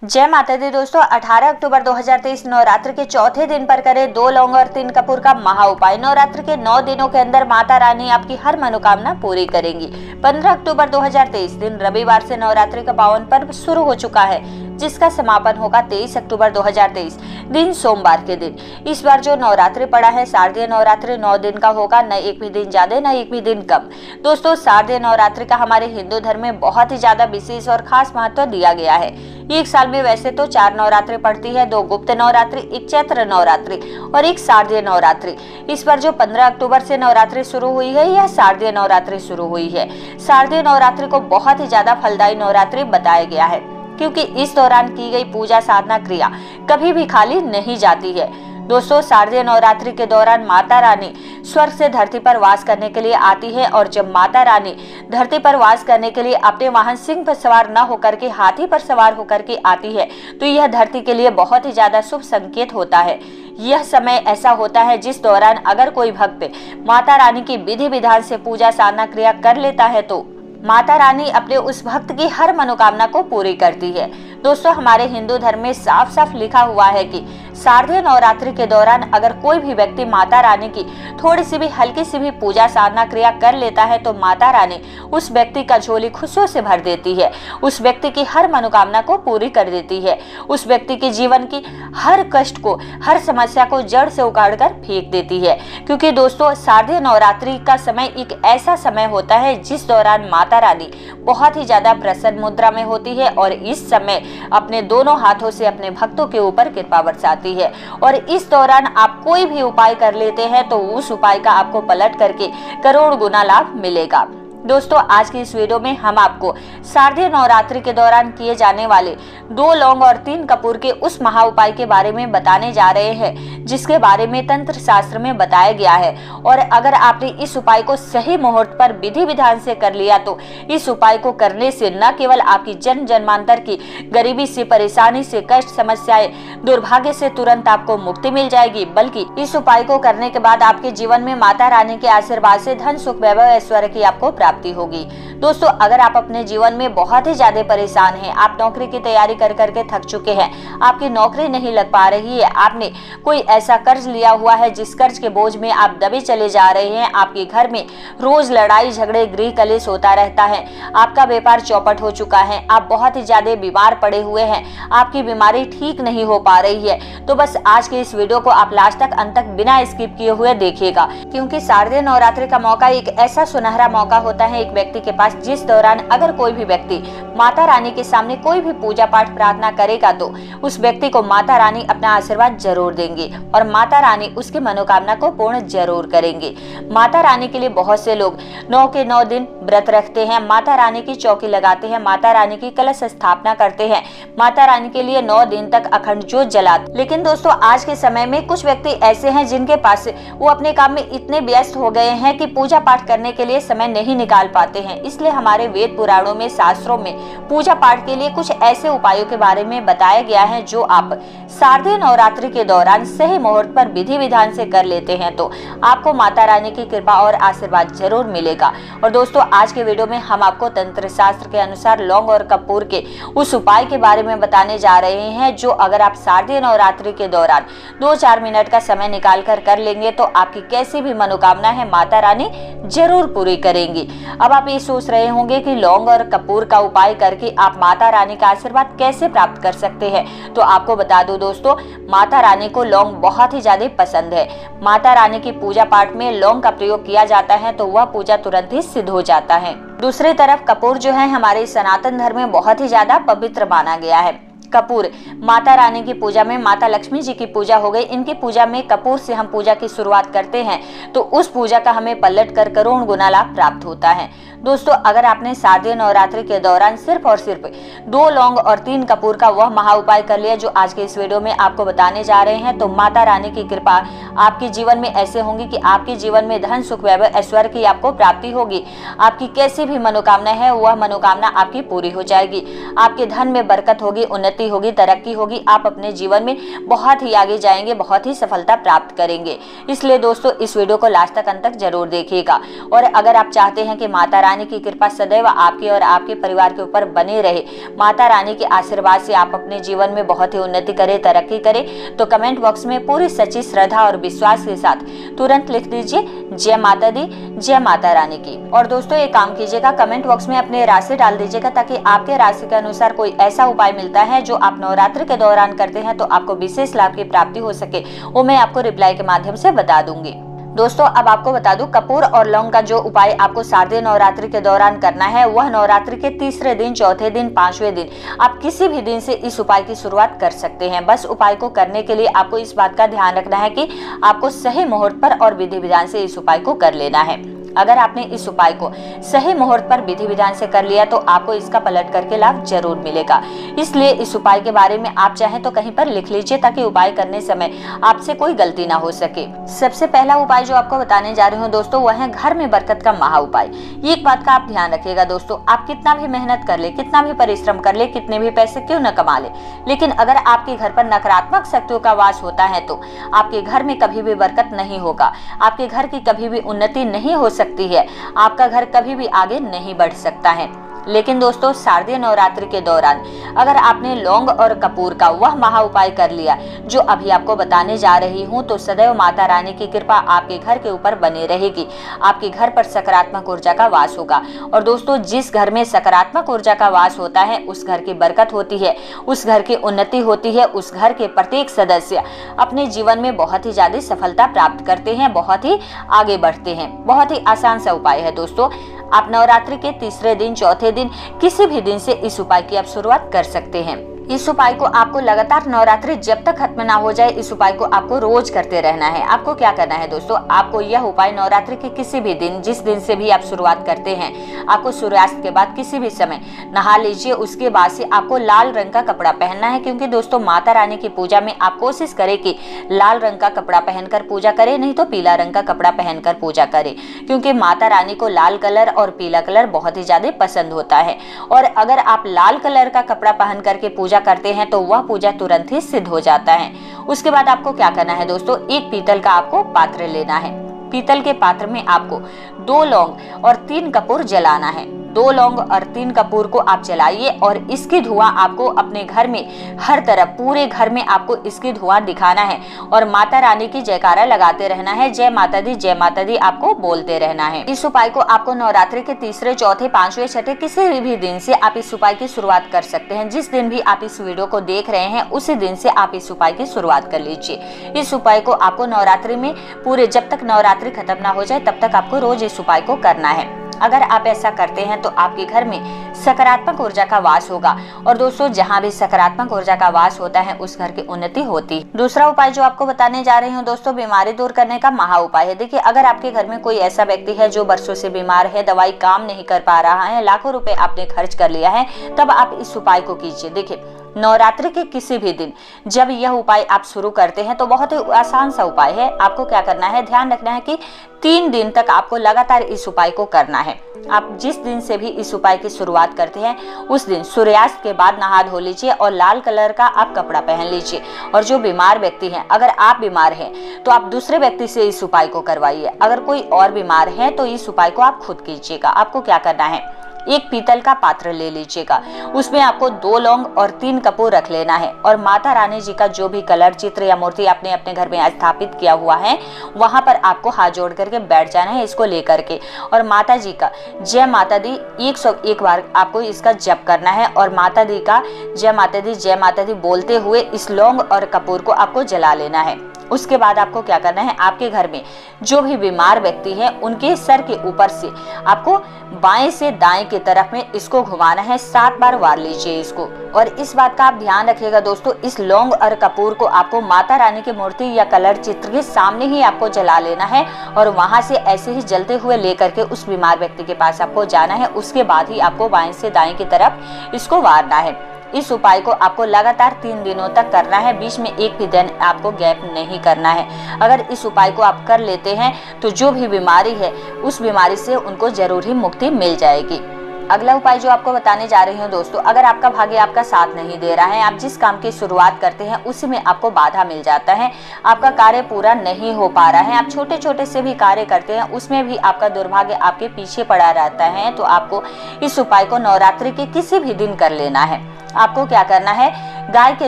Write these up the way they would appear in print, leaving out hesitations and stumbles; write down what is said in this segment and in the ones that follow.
जय माता दी दोस्तों। 18 अक्टूबर 2023 नवरात्र के चौथे दिन पर करें 2 लौंग और 3 कपूर का महा उपाय। नवरात्र के 9 दिनों के अंदर माता रानी आपकी हर मनोकामना पूरी करेंगी। 15 अक्टूबर 2023 दिन रविवार से नवरात्रि का पावन पर्व शुरू हो चुका है, जिसका समापन होगा 23 अक्टूबर 2023 दिन सोमवार के दिन। इस बार जो नवरात्रि पड़ा है शारदीय नवरात्रि 9 दिन का होगा, न एक भी दिन ज्यादा न एक भी दिन कम। दोस्तों, शारदीय नवरात्रि का हमारे हिंदू धर्म में बहुत ही ज्यादा विशेष और खास महत्व दिया गया है। एक साल में वैसे तो 4 नवरात्रि पड़ती है, 2 गुप्त नवरात्रि, 1 चैत्र नवरात्रि और 1 शारदीय नवरात्रि। इस बार जो 15 अक्टूबर से नवरात्रि शुरू हुई है, यह शारदीय नवरात्रि शुरू हुई है। शारदीय नवरात्रि को बहुत ही ज्यादा फलदायी नवरात्रि बताया गया है, क्योंकि इस दौरान की गई पूजा साधना क्रिया कभी भी खाली नहीं जाती है। दोस्तों, शारदीय नवरात्रि के दौरान माता रानी स्वर्ग से धरती पर वास करने के लिए आती है, और जब माता रानी धरती पर वास करने के लिए अपने वाहन सिंह पर सवार न होकर के हाथी पर सवार होकर के आती है, तो यह धरती के लिए बहुत ही ज्यादा शुभ संकेत होता है। यह समय ऐसा होता है जिस दौरान अगर कोई भक्त माता रानी की विधि विधान से पूजा साधना क्रिया कर लेता है, तो माता रानी अपने उस भक्त की हर मनोकामना को पूरी करती है। दोस्तों, हमारे हिंदू धर्म में साफ साफ लिखा हुआ है कि शारदीय नवरात्रि के दौरान अगर कोई भी व्यक्ति माता रानी की थोड़ी सी भी हल्की सी भी पूजा साधना क्रिया कर लेता है, तो माता रानी उस व्यक्ति का झोली खुशियों से भर देती है, उस व्यक्ति की हर मनोकामना को पूरी कर देती है, उस व्यक्ति के जीवन की हर कष्ट को, हर समस्या को जड़ से उखाड़ कर फेंक देती है। क्योंकि दोस्तों, शारदीय नवरात्रि का समय एक ऐसा समय होता है जिस दौरान माता रानी बहुत ही ज्यादा प्रसन्न मुद्रा में होती है, और इस समय अपने दोनों हाथों से अपने भक्तों के ऊपर कृपा बरसाती है। और इस दौरान आप कोई भी उपाय कर लेते हैं, तो उस उपाय का आपको पलट करके करोड़ गुना लाभ मिलेगा। दोस्तों, आज की इस वीडियो में हम आपको शारदीय नवरात्रि के दौरान किए जाने वाले 2 लौंग और 3 कपूर के उस महा उपाय के बारे में बताने जा रहे हैं, जिसके बारे में तंत्र शास्त्र में बताया गया है। और अगर आपने इस उपाय को सही मुहूर्त पर विधि विधान से कर लिया, तो इस उपाय को करने से न केवल आपकी जन्म जन्मांतर की गरीबी से, परेशानी से, कष्ट, समस्याएं, दुर्भाग्य से तुरंत आपको मुक्ति मिल जाएगी, बल्कि इस उपाय को करने के बाद आपके जीवन में माता रानी के आशीर्वाद से धन, सुख, वैभव, ऐश्वर्य की आपको प्राप्ति होगी। दोस्तों, अगर आप अपने जीवन में बहुत ही ज्यादा परेशान हैं, आप नौकरी की तैयारी कर करके थक चुके हैं, आपकी नौकरी नहीं लग पा रही है, आपने कोई ऐसा कर्ज लिया हुआ है जिस कर्ज के बोझ में आप दबे चले जा रहे हैं, आपके घर में रोज लड़ाई झगड़े, गृह कलेश होता रहता है, आपका व्यापार चौपट हो चुका है, आप बहुत ही ज्यादा बीमार पड़े हुए हैं, आपकी बीमारी ठीक नहीं हो पा रही है, तो बस आज के इस वीडियो को आप लास्ट तक, अंत तक बिना स्किप किए हुए देखिएगा। क्योंकि शारदीय नवरात्रि का मौका एक ऐसा सुनहरा मौका होता है एक व्यक्ति के पास, जिस दौरान अगर कोई भी व्यक्ति माता रानी के सामने कोई भी पूजा पाठ प्रार्थना करेगा, तो उस व्यक्ति को माता रानी अपना आशीर्वाद जरूर देंगे, और माता रानी उसकी मनोकामना को पूर्ण जरूर करेंगे। माता रानी के लिए बहुत से लोग 9 के 9 दिन व्रत रखते हैं, माता रानी की चौकी लगाते हैं, माता रानी की कलश स्थापना करते हैं, माता रानी के लिए 9 दिन तक अखंड ज्योत जलाते। लेकिन दोस्तों, आज के समय में कुछ व्यक्ति ऐसे हैं जिनके पास वो अपने काम में इतने व्यस्त हो गए हैं कि पूजा पाठ करने के लिए समय नहीं निकाल पाते हैं। इसलिए हमारे वेद पुराणों में, शास्त्रों में पूजा पाठ के लिए कुछ ऐसे उपायों के बारे में बताया गया है, जो आप शारदीय नवरात्रि के दौरान सही मुहूर्त पर विधि विधान से कर लेते हैं, तो आपको माता रानी की कृपा और आशीर्वाद जरूर मिलेगा। और दोस्तों, आज के वीडियो में हम आपको तंत्र शास्त्र के अनुसार लौंग और कपूर के उस उपाय के बारे में बताने जा रहे हैं, जो अगर आप शारदीय नवरात्रि के दौरान 2-4 मिनट का समय निकाल कर लेंगे, तो आपकी कैसी भी मनोकामना है माता रानी जरूर पूरी करेंगी। अब आप ये सोच रहे होंगे कि लौंग और कपूर का उपाय करके आप माता रानी का आशीर्वाद कैसे प्राप्त कर सकते हैं, तो आपको बता दूं दोस्तों, माता रानी को लौंग बहुत ही ज्यादा पसंद है। माता रानी की पूजा पाठ में लौंग का प्रयोग किया जाता है, तो वह पूजा तुरंत ही सिद्ध हो जाता है। दूसरी तरफ कपूर जो है, हमारे सनातन धर्म में बहुत ही ज्यादा पवित्र माना गया है। कपूर माता रानी की पूजा में, माता लक्ष्मी जी की पूजा हो गई, इनकी पूजा में कपूर से हम पूजा की शुरुआत करते हैं, तो उस पूजा का हमें पलट कर करोड़ गुना लाभ प्राप्त होता है। दोस्तों, अगर आपने शारदीय नवरात्रि के दौरान सिर्फ और सिर्फ 2 लौंग और 3 कपूर का वह महा उपाय कर लिया, जो आज के इस वीडियो में आपको बताने जा रहे हैं, तो माता रानी की कृपा आपके जीवन में ऐसे होंगी कि आपके जीवन में धन, सुख, वैभव, ऐश्वर्य की आपको प्राप्ति होगी। आपकी कैसी भी मनोकामना है, वह मनोकामना आपकी पूरी हो जाएगी। आपके धन में बरकत होगी, उन्नति उन्नति होगी, तरक्की होगी, आप अपने जीवन में बहुत ही आगे जाएंगे, बहुत ही सफलता प्राप्त करेंगे। इसलिए दोस्तों इस वीडियो को लास्ट तक अंत तक जरूर देखिएगा। और अगर आप चाहते हैं कि माता रानी की कृपा सदैव आपके और आपके परिवार के ऊपर बनी रहे, माता रानी के आशीर्वाद से आप अपने जीवन में बहुत ही उन्नति करें, तरक्की करें, तो कमेंट बॉक्स में पूरी सच्ची श्रद्धा और विश्वास के साथ तुरंत लिख दीजिए जय माता दी, जय माता रानी की। और दोस्तों एक काम कीजिएगा, कमेंट बॉक्स में अपनी राशि डाल दीजिएगा, ताकि आपके राशि के अनुसार कोई ऐसा उपाय मिलता है जो आप नवरात्र के दौरान करते हैं तो आपको विशेष लाभ की प्राप्ति हो सके, वो मैं आपको रिप्लाई के माध्यम से बता दूंगी। दोस्तों अब आपको बता दूं, कपूर और लौंग का जो उपाय आपको शारदीय नवरात्रि के दौरान करना है, वह नवरात्रि के तीसरे दिन, चौथे दिन, पांचवें दिन, आप किसी भी दिन से इस उपाय की शुरुआत कर सकते हैं। बस उपाय को करने के लिए आपको इस बात का ध्यान रखना है कि आपको सही मुहूर्त पर और विधि विधान से इस उपाय को कर लेना है। अगर आपने इस उपाय को सही मुहूर्त पर विधि विधान से कर लिया तो आपको इसका पलट करके लाभ जरूर मिलेगा। इसलिए इस उपाय के बारे में आप चाहें तो कहीं पर लिख लीजिए, ताकि उपाय करने समय आपसे कोई गलती ना हो सके। सबसे पहला उपाय जो आपको बताने जा रही हूँ दोस्तों, वह है घर में बरकत का महा उपाय। एक बात का आप ध्यान रखिएगा दोस्तों, आप कितना भी मेहनत कर ले, कितना भी परिश्रम कर ले, कितने भी पैसे क्यों न कमा ले, लेकिन अगर आपके घर पर नकारात्मक शक्तियों का वास होता है तो आपके घर में कभी भी बरकत नहीं होगा, आपके घर की कभी भी उन्नति नहीं हो सकती है, आपका घर कभी भी आगे नहीं बढ़ सकता है। लेकिन दोस्तों शारदीय नवरात्रि के दौरान अगर आपने लौंग और कपूर का वह महा उपाय कर लिया जो अभी आपको बताने जा रही हूँ, तो सदैव माता रानी की कृपा आपके घर के ऊपर बनी रहेगी, आपके घर पर सकारात्मक ऊर्जा का वास होगा। और दोस्तों जिस घर में सकारात्मक ऊर्जा का वास होता है उस घर की बरकत होती है, उस घर की उन्नति होती है, उस घर के प्रत्येक सदस्य अपने जीवन में बहुत ही ज्यादा सफलता प्राप्त करते हैं, बहुत ही आगे बढ़ते हैं। बहुत ही आसान सा उपाय है दोस्तों, आप नवरात्रि के तीसरे दिन, चौथे दिन, किसी भी दिन से इस उपाय की आप शुरुआत कर सकते हैं। इस उपाय को आपको लगातार नवरात्रि जब तक खत्म ना हो जाए, इस उपाय को आपको रोज करते रहना है। आपको क्या करना है दोस्तों, आपको यह उपाय नवरात्रि के किसी भी दिन, जिस दिन से भी आप शुरुआत करते हैं, आपको सूर्यास्त के बाद किसी भी समय नहा लीजिए। उसके बाद से आपको लाल रंग का कपड़ा पहनना है, क्योंकि दोस्तों माता रानी की पूजा में आप कोशिश करें कि लाल रंग का कपड़ा पहनकर पूजा करें, नहीं तो पीला रंग का कपड़ा पहनकर पूजा करें, क्योंकि माता रानी को लाल कलर और पीला कलर बहुत ही ज्यादा पसंद होता है। और अगर आप लाल कलर का कपड़ा पहन करके पूजा करते हैं तो वह पूजा तुरंत ही सिद्ध हो जाता है। उसके बाद आपको क्या करना है दोस्तों, एक पीतल का आपको पात्र लेना है। पीतल के पात्र में आपको 2 लौंग और 3 कपूर जलाना है। 2 लौंग और 3 कपूर को आप जलाइए और इसकी धुआं आपको अपने घर में हर तरफ, पूरे घर में आपको इसकी धुआं दिखाना है और माता रानी की जयकारा लगाते रहना है। जय माता दी, जय माता दी आपको बोलते रहना है। इस उपाय को आपको नवरात्रि के तीसरे, चौथे, पांचवें, छठे किसी भी दिन से आप इस उपाय की शुरुआत कर सकते हैं। जिस दिन भी आप इस वीडियो को देख रहे हैं उसी दिन से आप इस उपाय की शुरुआत कर लीजिए। इस उपाय को आपको नवरात्रि में पूरे, जब तक नवरात्रि खत्म ना हो जाए तब तक आपको रोज इस उपाय को करना है। अगर आप ऐसा करते हैं तो आपके घर में सकारात्मक ऊर्जा का वास होगा। और दोस्तों जहां भी सकारात्मक ऊर्जा का वास होता है उस घर की उन्नति होती है। दूसरा उपाय जो आपको बताने जा रही हूँ दोस्तों, बीमारी दूर करने का महा उपाय है। देखिए अगर आपके घर में कोई ऐसा व्यक्ति है जो बरसों से बीमार है, दवाई काम नहीं कर पा रहा है, लाखों रुपए आपने खर्च कर लिया है, तब आप इस उपाय को कीजिए। देखिए नवरात्रि के किसी भी दिन जब यह उपाय आप शुरू करते हैं तो बहुत ही आसान सा उपाय है। आपको क्या करना है, ध्यान रखना है कि 3 दिन तक आपको लगातार इस उपाय को करना है। आप जिस दिन से भी इस उपाय की शुरुआत करते हैं उस दिन सूर्यास्त के बाद नहा धो लीजिए और लाल कलर का आप कपड़ा पहन लीजिए। और जो बीमार व्यक्ति हैं, अगर आप बीमार हैं तो आप दूसरे व्यक्ति से इस उपाय को करवाइए। अगर कोई और बीमार है तो इस उपाय को आप खुद कीजिएगा। आपको क्या करना है, एक पीतल का पात्र ले लीजिएगा, उसमें आपको 2 लौंग और 3 कपूर रख लेना है और माता रानी जी का जो भी कलर, चित्र या मूर्ति आपने अपने घर में स्थापित किया हुआ है वहां पर आपको हाथ जोड़ करके बैठ जाना है इसको लेकर के। और माता जी का जय माता दी 101 बार आपको इसका जप करना है और माता दी का जय माता दी बोलते हुए इस लौंग और कपूर को आपको जला लेना है। उसके बाद आपको क्या करना है, आपके घर में जो भी बीमार व्यक्ति है उनके सर के ऊपर से आपको बाएं से दाएं की तरफ में इसको घुमाना है। 7 बार वार लीजिए इसको। और इस बात का आप ध्यान रखिएगा दोस्तों, इस लौंग और कपूर को आपको माता रानी की मूर्ति या कलर चित्र के सामने ही आपको जला लेना है और वहां से ऐसे ही जलते हुए लेकर के उस बीमार व्यक्ति के पास आपको जाना है। उसके बाद ही आपको बाएं से दाएं की तरफ इसको वारना है। इस उपाय को आपको लगातार 3 दिनों तक करना है, बीच में एक भी दिन आपको गैप नहीं करना है। अगर इस उपाय को आप कर लेते हैं तो जो भी बीमारी है उस बीमारी से उनको जरूर ही मुक्ति मिल जाएगी। अगला उपाय जो आपको बताने जा रही हूँ दोस्तों, अगर आपका भाग्य आपका साथ नहीं दे रहा है, आप जिस काम की शुरुआत करते हैं उसी में आपको बाधा मिल जाता है, आपका कार्य पूरा नहीं हो पा रहा है, आप छोटे छोटे से भी कार्य करते हैं उसमें भी आपका दुर्भाग्य आपके पीछे पड़ा रहता है, तो आपको इस उपाय को नवरात्रि के किसी भी दिन कर लेना है। आपको क्या करना है, गाय के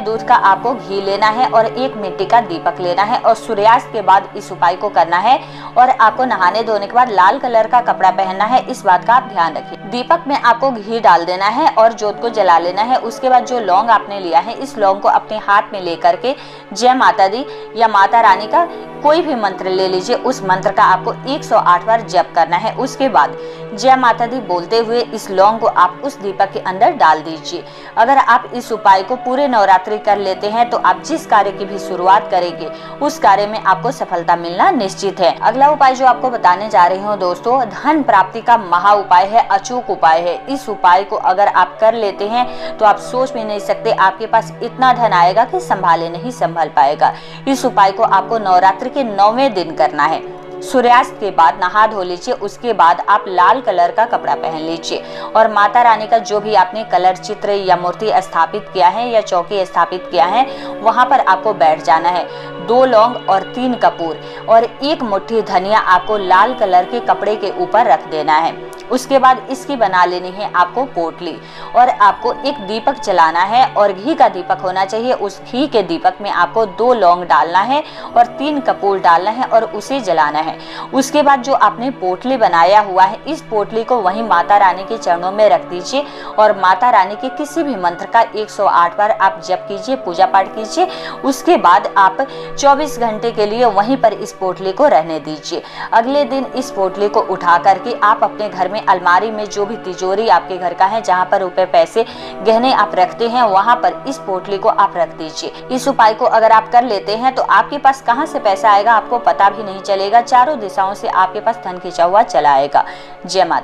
दूध का आपको घी लेना है और एक मिट्टी का दीपक लेना है और सूर्यास्त के बाद इस उपाय को करना है। और आपको नहाने धोने के बाद लाल कलर का कपड़ा पहनना है, इस बात का आप ध्यान रखिए। दीपक में आपको घी डाल देना है और जोत को जला लेना है। उसके बाद जो लौंग आपने लिया है, इस लौंग को अपने हाथ में लेकर के जय माता दी या माता रानी का कोई भी मंत्र ले लीजिए, उस मंत्र का आपको 108 बार जप करना है। उसके बाद जय माता दी बोलते हुए इस लौंग को आप उस दीपक के अंदर डाल दीजिए। अगर आप इस उपाय को पूरे नवरात्रि कर लेते हैं तो आप जिस कार्य की भी शुरुआत करेंगे उस कार्य में आपको सफलता मिलना निश्चित है। अगला उपाय जो आपको बताने जा रही हूँ दोस्तों, धन प्राप्ति का महा उपाय है, अचूक उपाय है। इस उपाय को अगर आप कर लेते हैं तो आप सोच भी नहीं सकते आपके पास इतना धन आएगा कि संभाले नहीं संभल पाएगा। इस उपाय को आपको नवरात्रि के 9वें दिन करना है। सूर्यास्त के बाद नहा धो लीजिए, उसके बाद आप लाल कलर का कपड़ा पहन लीजिए और माता रानी का जो भी आपने कलर चित्र या मूर्ति स्थापित किया है या चौकी स्थापित किया है वहां पर आपको बैठ जाना है। 2 लौंग और 3 कपूर और 1 मुट्ठी धनिया आपको लाल कलर के कपड़े के ऊपर रख देना है। उसके बाद इसकी बना लेनी है आपको पोटली और आपको एक दीपक जलाना है और घी का दीपक होना चाहिए। उस घी के दीपक में आपको 2 लौंग डालना है और 3 कपूर डालना है और उसे जलाना है। उसके बाद जो आपने पोटली बनाया हुआ है, इस पोटली को वहीं माता रानी के चरणों में रख दीजिए और माता रानी के किसी भी मंत्र का 108 बार आप जप कीजिए, पूजा पाठ कीजिए। उसके बाद आप 24 घंटे के लिए वहीं पर इस पोटली को रहने दीजिए। अगले दिन इस पोटली को उठा करके आप अपने घर में अलमारी में, जो भी तिजोरी आपके घर का है जहाँ पर रुपए पैसे गहने आप रखते हैं, वहां पर इस पोटली को आप रख दीजिए। इस उपाय को अगर आप कर लेते हैं तो आपके पास कहां से पैसा आएगा आपको पता भी नहीं चलेगा, चारों दिशाओं से आपके पास धन खिंचा हुआ चला आएगा। जय माता।